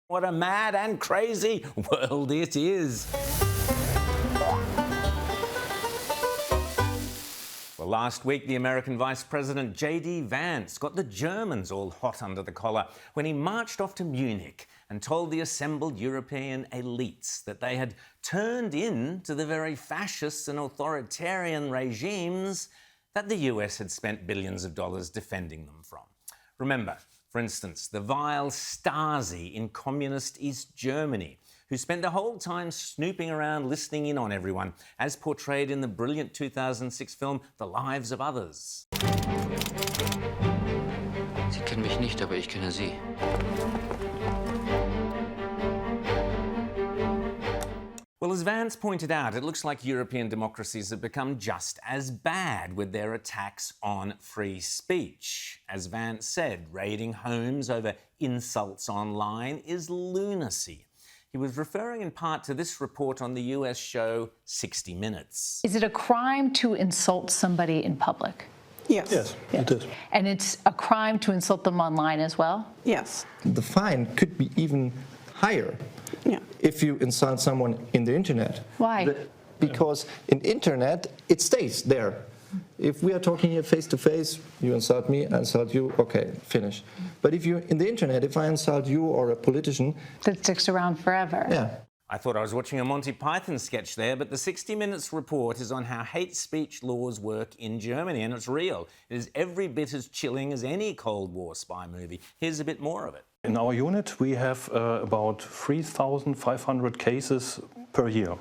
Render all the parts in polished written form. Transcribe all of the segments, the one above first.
What a mad and crazy world it is. Well, last week, the American Vice President J.D. Vance got the Germans all hot under the collar when he marched off to Munich and told the assembled European elites that they had turned in to the very fascist and authoritarian regimes that the US had spent billions of dollars defending them from. Remember, for instance, the vile Stasi in communist East Germany, who spent the whole time snooping around listening in on everyone, as portrayed in the brilliant 2006 film The Lives of Others. Sie kennen mich nicht, aber ich kenne Sie. Well, as Vance pointed out, it looks like European democracies have become just as bad with their attacks on free speech. As Vance said, raiding homes over insults online is lunacy. He was referring in part to this report on the US show 60 Minutes. Is it a crime to insult somebody in public? Yes. Yes, it is. And it's a crime to insult them online as well? Yes. The fine could be even higher if you insult someone in the internet. Why? Because in internet, it stays there. If we are talking here face to face, you insult me, I insult you, okay, finish. But if you're in the internet, if I insult you or a politician... That sticks around forever. Yeah. I thought I was watching a Monty Python sketch there, but the 60 Minutes report is on how hate speech laws work in Germany, and it's real. It is every bit as chilling as any Cold War spy movie. Here's a bit more of it. In our unit, we have about 3,500 cases per year.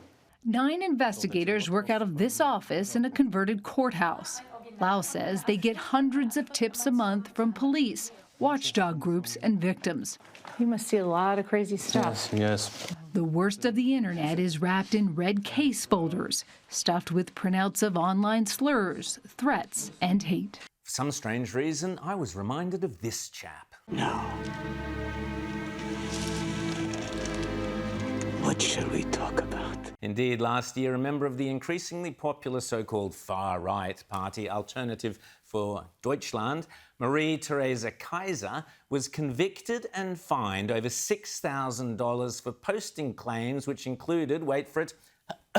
9 investigators work out of this office in a converted courthouse. Lau says they get hundreds of tips a month from police, watchdog groups, and victims. You must see a lot of crazy stuff. Yes. The worst of the internet is wrapped in red case folders, stuffed with printouts of online slurs, threats, and hate. For some strange reason, I was reminded of this chap. Now, what shall we talk about? Indeed, last year, a member of the increasingly popular so-called far-right party Alternative for Deutschland, Marie-Theresa Kaiser, was convicted and fined over $6,000 for posting claims which included, wait for it,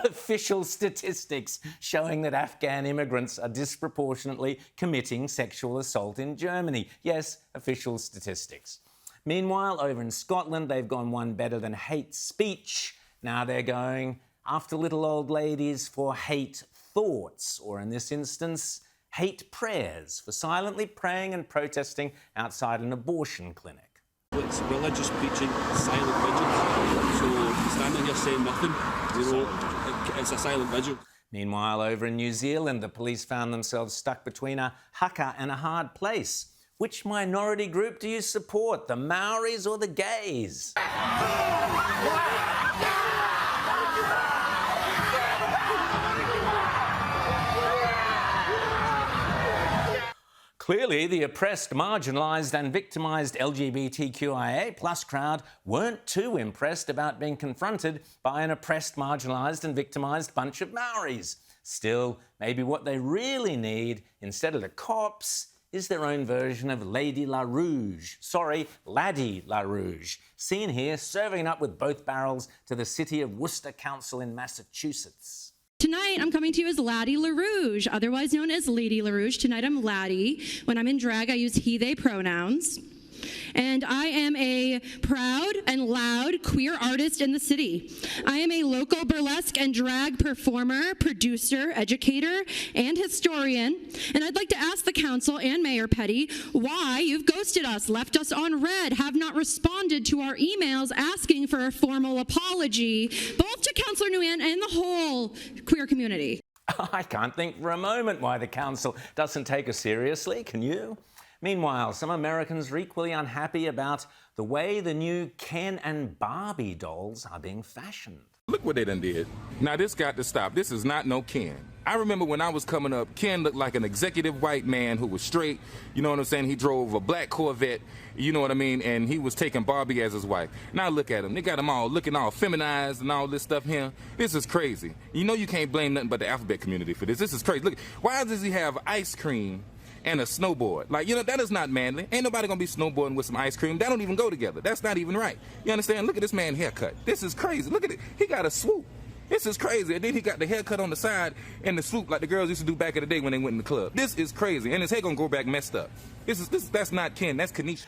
official statistics showing that Afghan immigrants are disproportionately committing sexual assault in Germany. Yes, official statistics. Meanwhile, over in Scotland, they've gone one better than hate speech. Now they're going after little old ladies for hate thoughts, or in this instance, hate prayers, for silently praying and protesting outside an abortion clinic. It's religious preaching, silent vigil. So standing here saying nothing, it's a silent vigil. Meanwhile, over in New Zealand, the police found themselves stuck between a haka and a hard place. Which minority group do you support, the Maoris or the gays? Clearly, the oppressed, marginalised and victimised LGBTQIA+ crowd weren't too impressed about being confronted by an oppressed, marginalised and victimised bunch of Maoris. Still, maybe what they really need, instead of the cops, is their own version of Lady LaRouge. Sorry, Laddie LaRouge. Seen here serving up with both barrels to the City of Worcester Council in Massachusetts. Tonight, I'm coming to you as Laddie LaRouge, otherwise known as Lady LaRouge. Tonight, I'm Laddie. When I'm in drag, I use he, they pronouns. And I am a proud and loud queer artist in the city. I am a local burlesque and drag performer, producer, educator, and historian. And I'd like to ask the council and Mayor Petty why you've ghosted us, left us on red, have not responded to our emails asking for a formal apology, both to Councillor Nguyen and the whole queer community. I can't think for a moment why the council doesn't take us seriously, can you? Meanwhile, some Americans are equally unhappy about the way the new Ken and Barbie dolls are being fashioned. Look what they done did. Now this got to stop. This is not no Ken. I remember when I was coming up, Ken looked like an executive white man who was straight. You know what I'm saying? He drove a black Corvette, you know what I mean? And he was taking Barbie as his wife. Now look at him. They got him all looking all feminized and all this stuff here. This is crazy. You know you can't blame nothing but the alphabet community for this. This is crazy. Look, why does he have ice cream and a snowboard. Like, you know, that is not manly. Ain't nobody gonna be snowboarding with some ice cream. That don't even go together. That's not even right. You understand? Look at this man's haircut. This is crazy. Look at it. He got a swoop. This is crazy. And then he got the haircut on the side and the swoop like the girls used to do back in the day when they went in the club. This is crazy. And his hair gonna go back messed up. That's not Ken. That's Kanisha.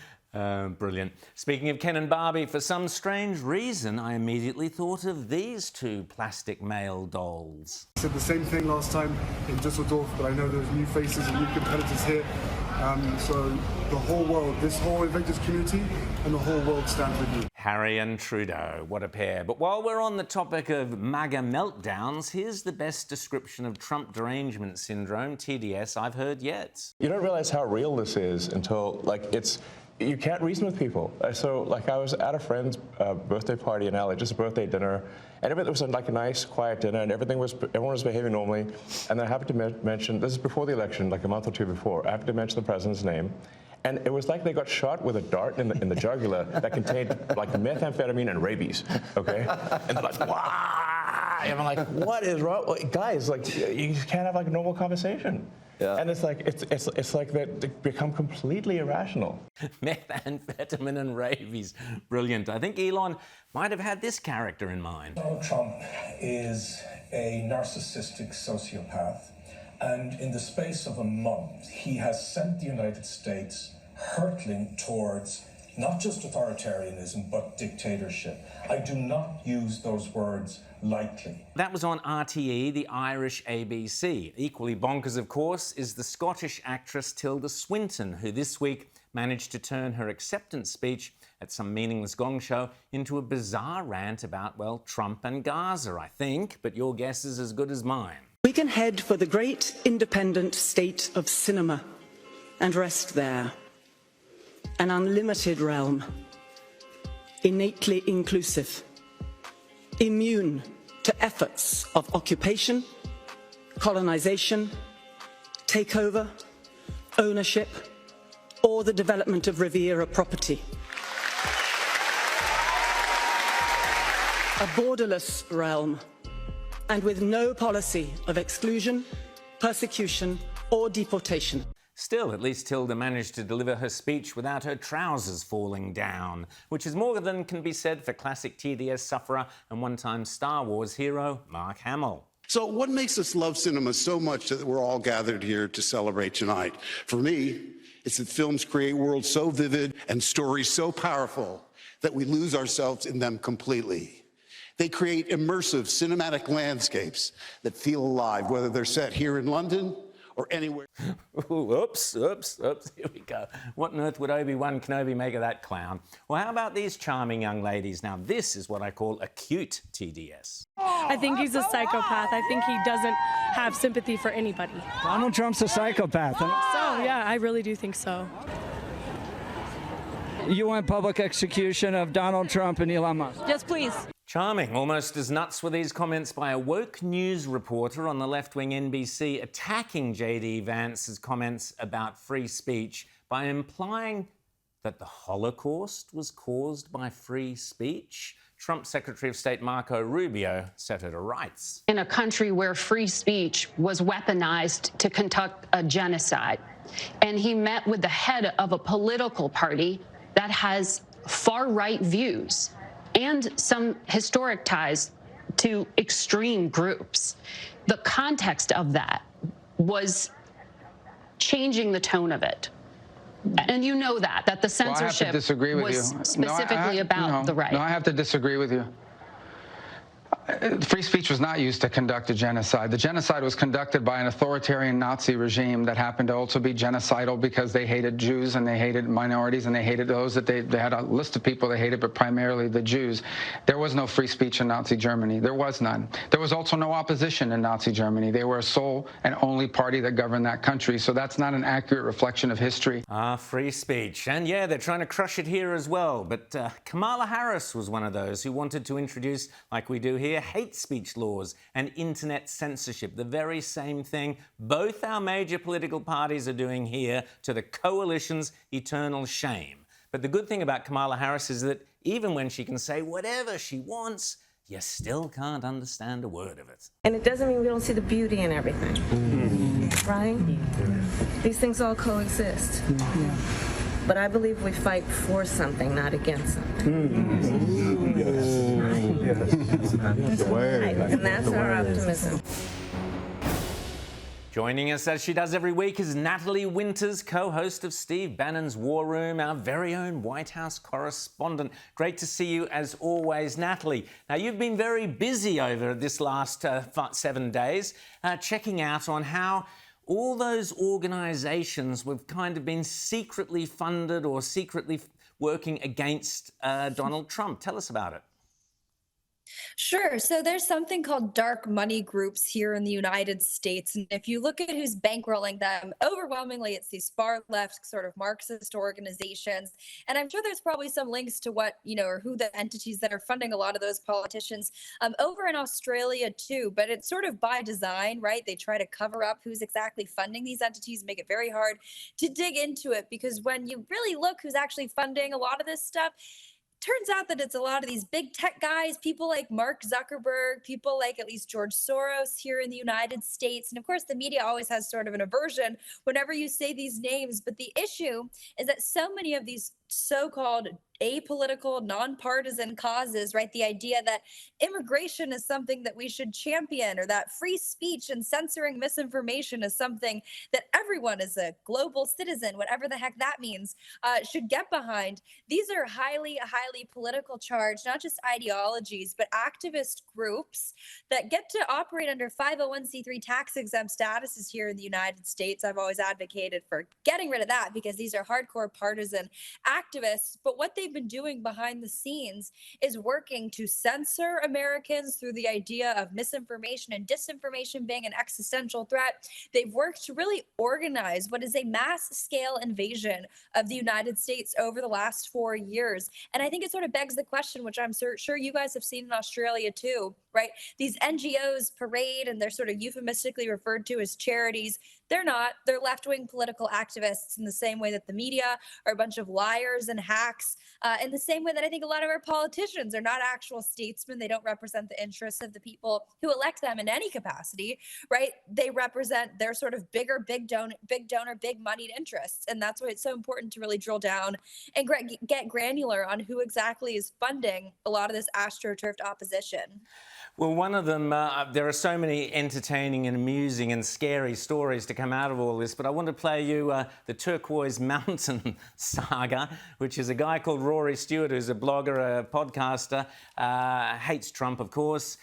Brilliant. Speaking of Ken and Barbie, for some strange reason, I immediately thought of these two plastic male dolls. I said the same thing last time in Düsseldorf, but I know there's new faces and new competitors here. So the whole world, this whole Invictus community and the whole world stand with you. Harry and Trudeau, what a pair. But while we're on the topic of MAGA meltdowns, here's the best description of Trump Derangement Syndrome, TDS, I've heard yet. You don't realize how real this is until, you can't reason with people. So, I was at a friend's birthday party in LA, just a birthday dinner, and it was a nice, quiet dinner, and everyone was behaving normally. And then I happened to mention, this is before the election, like a month or two before, I happened to mention the president's name. And it was like they got shot with a dart in the jugular that contained methamphetamine and rabies, okay? And they're like, wow! And I'm like, what is wrong? Guys, you can't have a normal conversation. Yeah. And it's like they become completely irrational. Methamphetamine and rabies. Brilliant. I think Elon might have had this character in mind. Donald Trump is a narcissistic sociopath. And in the space of a month, he has sent the United States hurtling towards not just authoritarianism, but dictatorship. I do not use those words lightly. That was on RTE, the Irish ABC. Equally bonkers, of course, is the Scottish actress Tilda Swinton, who this week managed to turn her acceptance speech at some meaningless gong show into a bizarre rant about, well, Trump and Gaza, I think, but your guess is as good as mine. We can head for the great independent state of cinema and rest there. An unlimited realm, innately inclusive, immune to efforts of occupation, colonization, takeover, ownership, or the development of Riviera property. A borderless realm, and with no policy of exclusion, persecution, or deportation. Still, at least Tilda managed to deliver her speech without her trousers falling down, which is more than can be said for classic TDS sufferer and one-time Star Wars hero Mark Hamill. So what makes us love cinema so much that we're all gathered here to celebrate tonight? For me, it's that films create worlds so vivid and stories so powerful that we lose ourselves in them completely. They create immersive cinematic landscapes that feel alive, whether they're set here in London or anywhere. Oops, here we go. What on earth would Obi-Wan Kenobi make of that clown? Well, how about these charming young ladies? Now, this is what I call acute TDS. I think he's a psychopath. I think he doesn't have sympathy for anybody. Donald Trump's a psychopath. So, yeah, I really do think so. You want public execution of Donald Trump and Elon Musk? Yes, please. Charming. Almost as nuts were these comments by a woke news reporter on the left-wing NBC attacking J.D. Vance's comments about free speech by implying that the Holocaust was caused by free speech. Trump Secretary of State Marco Rubio set her to rights. In a country where free speech was weaponized to conduct a genocide, and he met with the head of a political party that has far-right views and some historic ties to extreme groups. The context of that was changing the tone of it. And you know that the censorship was specifically about the right. No, I have to disagree with you. Free speech was not used to conduct a genocide. The genocide was conducted by an authoritarian Nazi regime that happened to also be genocidal because they hated Jews and they hated minorities and they hated those that they had a list of people they hated, but primarily the Jews. There was no free speech in Nazi Germany. There was none. There was also no opposition in Nazi Germany. They were a sole and only party that governed that country. So that's not an accurate reflection of history. Free speech. And yeah, they're trying to crush it here as well. But Kamala Harris was one of those who wanted to introduce, like we do here, hate speech laws and internet censorship, the very same thing both our major political parties are doing here, to the coalition's eternal shame. But the good thing about Kamala Harris is that even when she can say whatever she wants, you still can't understand a word of it. And it doesn't mean we don't see the beauty in everything. right? These things all coexist. But I believe we fight for something, not against something. And that's our optimism. Joining us as she does every week is Natalie Winters, co-host of Steve Bannon's War Room, our very own White House correspondent. Great to see you as always, Natalie. Now, you've been very busy over this last 7 days, checking out on how all those organisations have kind of been secretly funded or secretly working against Donald Trump. Tell us about it. Sure. So there's something called dark money groups here in the United States. And if you look at who's bankrolling them, overwhelmingly, it's these far left sort of Marxist organizations. And I'm sure there's probably some links to what, or who the entities that are funding a lot of those politicians over in Australia, too. But it's sort of by design, right? They try to cover up who's exactly funding these entities, make it very hard to dig into it, because when you really look who's actually funding a lot of this stuff, turns out that it's a lot of these big tech guys, people like Mark Zuckerberg, people like at least George Soros here in the United States. And of course, the media always has sort of an aversion whenever you say these names. But the issue is that so many of these so-called apolitical, nonpartisan causes, right? The idea that immigration is something that we should champion, or that free speech and censoring misinformation is something that everyone is a global citizen, whatever the heck that means, should get behind. These are highly, highly political charged, not just ideologies, but activist groups that get to operate under 501c3 tax-exempt statuses here in the United States. I've always advocated for getting rid of that, because these are hardcore partisan activists. But what they've been doing behind the scenes is working to censor Americans through the idea of misinformation and disinformation being an existential threat. They've worked to really organize what is a mass-scale invasion of the United States over the last 4 years. And I think it sort of begs the question, which I'm sure you guys have seen in Australia too, right? These NGOs parade, and they're sort of euphemistically referred to as charities. They're not. They're left-wing political activists, in the same way that the media are a bunch of liars and hacks, in the same way that I think a lot of our politicians are not actual statesmen. They don't represent the interests of the people who elect them in any capacity, right? They represent their sort of big donor, big moneyed interests. And that's why it's so important to really drill down and get granular on who exactly is funding a lot of this astroturfed opposition. Well, one of them, there are so many entertaining and amusing and scary stories to come out of all this, but I want to play you the Turquoise Mountain saga, which is a guy called Rory Stewart, who's a blogger, a podcaster, hates Trump, of course.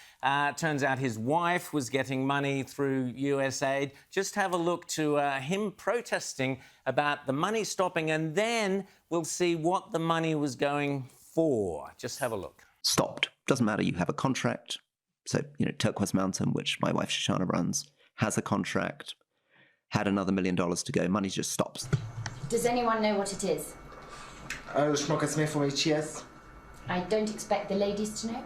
Turns out his wife was getting money through USAID. Just have a look to him protesting about the money stopping, and then we'll see what the money was going for. Just have a look. Stopped. Doesn't matter, you have a contract. So, Turquoise Mountain, which my wife Shoshana runs, has a contract, had another $1 million to go. Money just stops. Does anyone know what it is? Już mogę sobie powiedzieć. I don't expect the ladies to know.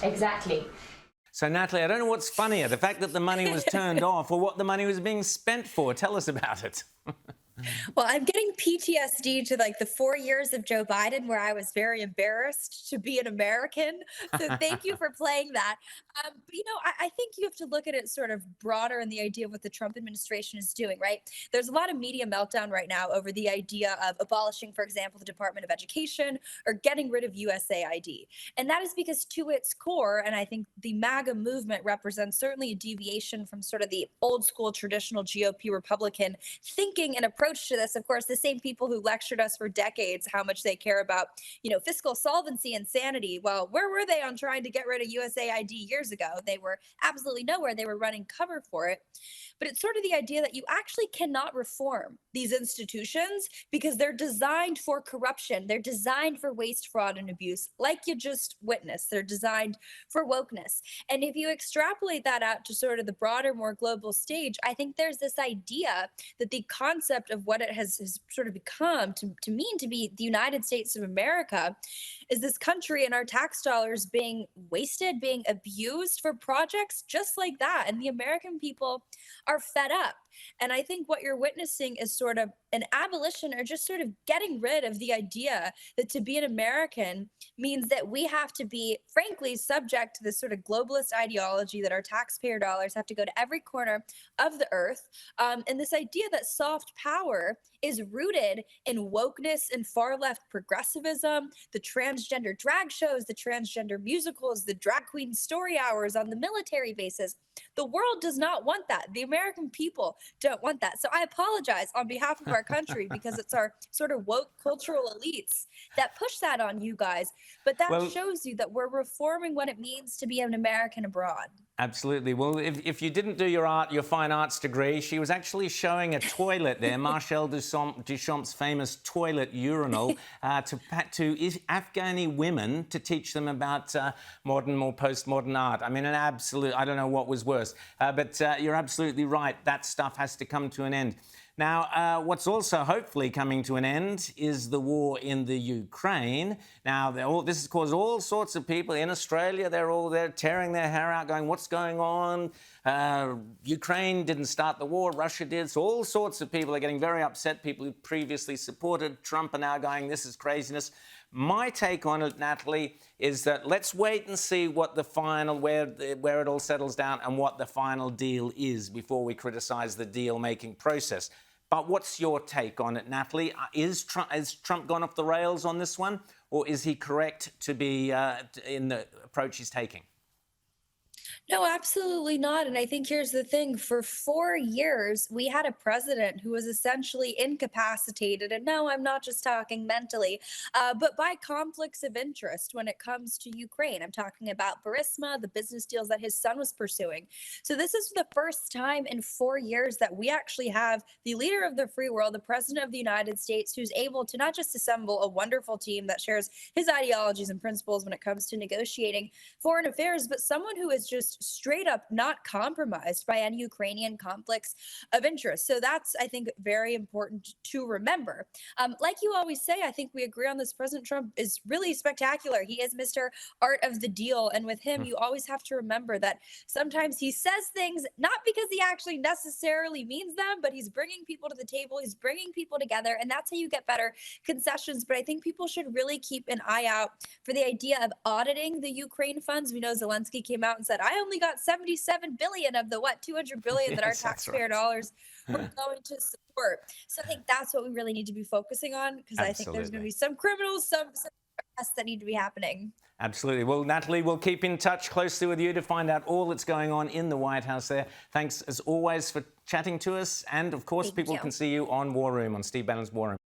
Exactly. So, Natalie, I don't know what's funnier, the fact that the money was turned off, or what the money was being spent for. Tell us about it. Well, I'm getting PTSD to like the 4 years of Joe Biden where I was very embarrassed to be an American. So thank you for playing that. But, I think you have to look at it sort of broader in the idea of what the Trump administration is doing, right? There's a lot of media meltdown right now over the idea of abolishing, for example, the Department of Education or getting rid of USAID. And that is because to its core, and I think the MAGA movement represents certainly a deviation from sort of the old school traditional GOP Republican thinking and approach to this. Of course, the same people who lectured us for decades how much they care about, fiscal solvency and sanity. Well, where were they on trying to get rid of USAID years ago? They were absolutely nowhere. They were running cover for it. But it's sort of the idea that you actually cannot reform these institutions because they're designed for corruption. They're designed for waste, fraud, and abuse, like you just witnessed. They're designed for wokeness. And if you extrapolate that out to sort of the broader, more global stage, I think there's this idea that the concept of what it has sort of become to mean to be the United States of America is this country and our tax dollars being wasted, being abused for projects just like that. And the American people are fed up. And I think what you're witnessing is sort of an abolition or just sort of getting rid of the idea that to be an American means that we have to be, frankly, subject to this sort of globalist ideology that our taxpayer dollars have to go to every corner of the earth. And this idea that soft power is rooted in wokeness and far left progressivism, the transgender drag shows, the transgender musicals, the drag queen story hours on the military bases. The world does not want that. The American people don't want that. So I apologize on behalf of our country because it's our sort of woke cultural elites that push that on you guys. But that shows you that we're reforming what it means to be an American abroad. Absolutely. Well, if you didn't do your fine arts degree, she was actually showing a toilet there, Marcel Duchamp's famous toilet urinal, to Afghani women to teach them about modern or postmodern art. I mean, an absolute, I don't know what was worse. But you're absolutely right. That stuff has to come to an end. Now, what's also hopefully coming to an end is the war in the Ukraine. Now, this has caused all sorts of people in Australia. They're all there tearing their hair out, going, what's going on? Ukraine didn't start the war, Russia did. So all sorts of people are getting very upset. People who previously supported Trump are now going, this is craziness. My take on it, Natalie, is that let's wait and see what the final, where it all settles down and what the final deal is before we criticize the deal-making process. But what's your take on it, Natalie? Has Trump gone off the rails on this one, or is he correct to be in the approach he's taking? No, absolutely not. And I think here's the thing. For 4 years, we had a president who was essentially incapacitated. And no, I'm not just talking mentally, but by conflicts of interest when it comes to Ukraine. I'm talking about Burisma, the business deals that his son was pursuing. So this is the first time in 4 years that we actually have the leader of the free world, the president of the United States, who's able to not just assemble a wonderful team that shares his ideologies and principles when it comes to negotiating foreign affairs, but someone who is just straight up not compromised by any Ukrainian conflicts of interest. So that's, I think, very important to remember. Like you always say, I think we agree on this. President Trump is really spectacular. He is Mr. Art of the Deal. And with him, you always have to remember that sometimes he says things not because he actually necessarily means them, but he's bringing people to the table. He's bringing people together. And that's how you get better concessions. But I think people should really keep an eye out for the idea of auditing the Ukraine funds. We know Zelensky came out and said, I only got 77 billion of the 200 billion that our taxpayer dollars were going to support. So I think that's what we really need to be focusing on, because I think there's going to be some criminals, some arrests that need to be happening. Absolutely. Well, Natalie, we'll keep in touch closely with you to find out all that's going on in the White House there. Thanks, as always, for chatting to us. And, of course, people can see you on War Room, on Steve Bannon's War Room.